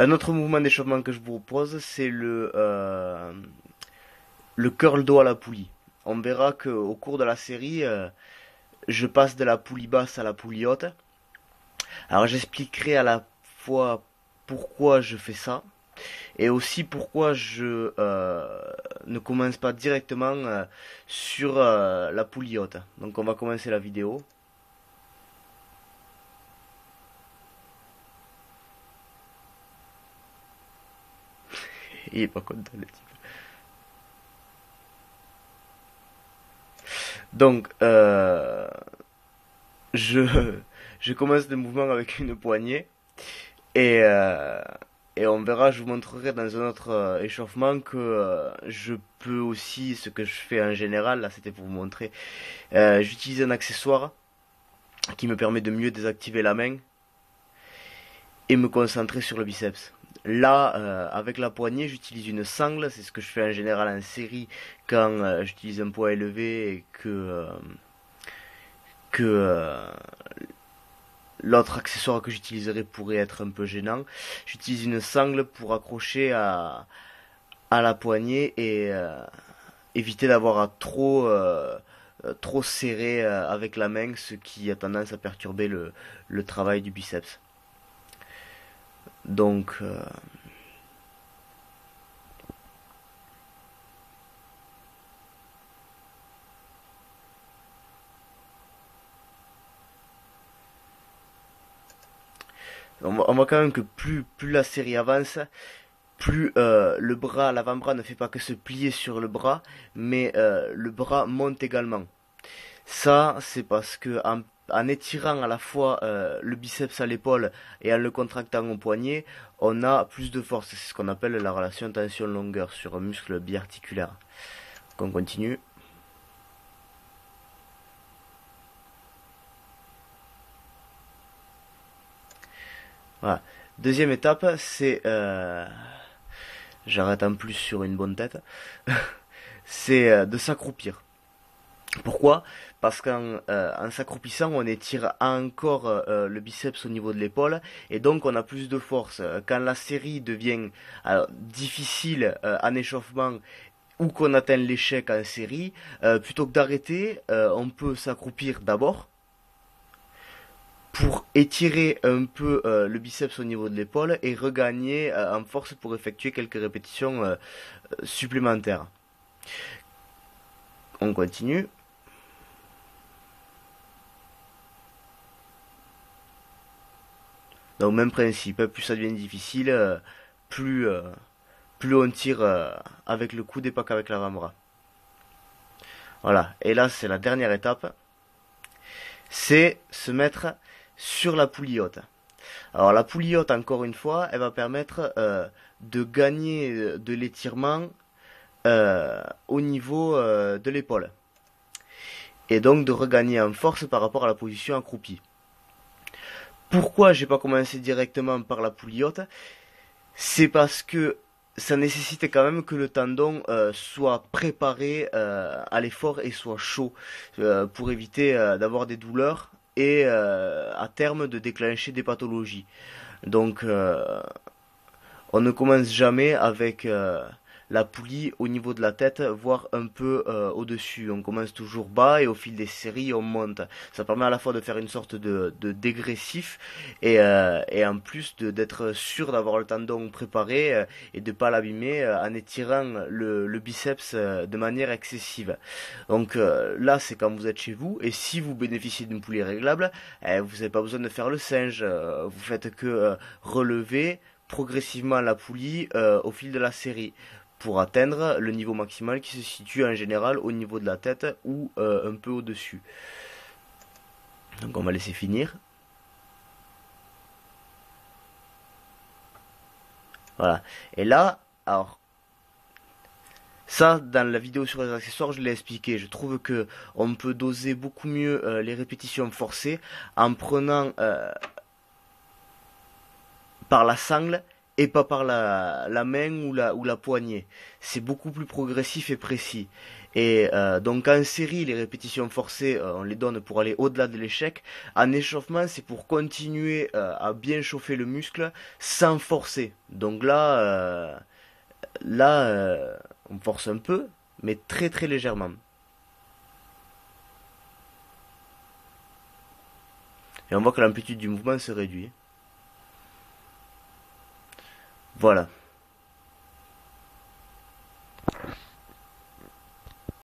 Un autre mouvement d'échauffement que je vous propose, c'est le curl dos à la poulie. On verra qu'au cours de la série, je passe de la poulie basse à la poulie haute. Alors j'expliquerai à la fois pourquoi je fais ça et aussi pourquoi je ne commence pas directement sur la poulie haute. Donc on va commencer la vidéo. Il est pas content le type. Donc je, je commence le mouvement avec une poignée et, euh, et on verra, je vous montrerai dans un autre échauffement que je peux aussi, ce que je fais en général, là c'était pour vous montrer, j'utilise un accessoire qui me permet de mieux désactiver la main et me concentrer sur le biceps. Là, avec la poignée, j'utilise une sangle, c'est ce que je fais en général en série quand j'utilise un poids élevé et que l'autre accessoire que j'utiliserai pourrait être un peu gênant. J'utilise une sangle pour accrocher à la poignée et éviter d'avoir à trop serrer avec la main, ce qui a tendance à perturber le travail du biceps. Donc, on voit quand même que plus la série avance, plus le bras, l'avant-bras ne fait pas que se plier sur le bras, mais le bras monte également. Ça, c'est parce que en étirant à la fois le biceps à l'épaule et en le contractant au poignet, on a plus de force. C'est ce qu'on appelle la relation tension-longueur sur un muscle biarticulaire. Donc on continue. Voilà. Deuxième étape, c'est... j'arrête en plus sur une bonne tête. C'est de s'accroupir. Pourquoi? Parce qu'en s'accroupissant, on étire encore le biceps au niveau de l'épaule et donc on a plus de force. Quand la série devient difficile en échauffement ou qu'on atteint l'échec en série, plutôt que d'arrêter, on peut s'accroupir d'abord pour étirer un peu le biceps au niveau de l'épaule et regagner en force pour effectuer quelques répétitions supplémentaires. On continue. Donc même principe, plus ça devient difficile, plus, euh, plus on tire avec le coude et pas qu'avec l'avant-bras. Voilà, et là c'est la dernière étape, c'est se mettre sur la poulie haute. Alors la poulie haute, encore une fois, elle va permettre de gagner de l'étirement au niveau de l'épaule. Et donc de regagner en force par rapport à la position accroupie. Pourquoi j'ai pas commencé directement par la poulie haute? C'est parce que ça nécessite quand même que le tendon soit préparé à l'effort et soit chaud pour éviter d'avoir des douleurs et à terme de déclencher des pathologies. Donc on ne commence jamais avec la poulie au niveau de la tête, voire un peu au-dessus. On commence toujours bas et au fil des séries, on monte. Ça permet à la fois de faire une sorte de dégressif et en plus d'être sûr d'avoir le tendon préparé et de pas l'abîmer en étirant le biceps de manière excessive. Donc là, c'est quand vous êtes chez vous et si vous bénéficiez d'une poulie réglable, vous n'avez pas besoin de faire le singe. Vous faites que relever progressivement la poulie au fil de la série pour atteindre le niveau maximal qui se situe en général au niveau de la tête ou un peu au-dessus. Donc on va laisser finir. Voilà. Et là, alors ça, dans la vidéo sur les accessoires, je l'ai expliqué. Je trouve que on peut doser beaucoup mieux les répétitions forcées en prenant par la sangle et pas par la main ou la poignée. C'est beaucoup plus progressif et précis. Et donc en série, les répétitions forcées, on les donne pour aller au-delà de l'échec. En échauffement, c'est pour continuer à bien chauffer le muscle sans forcer. Donc là, on force un peu, mais très très légèrement. Et on voit que l'amplitude du mouvement se réduit. Voilà.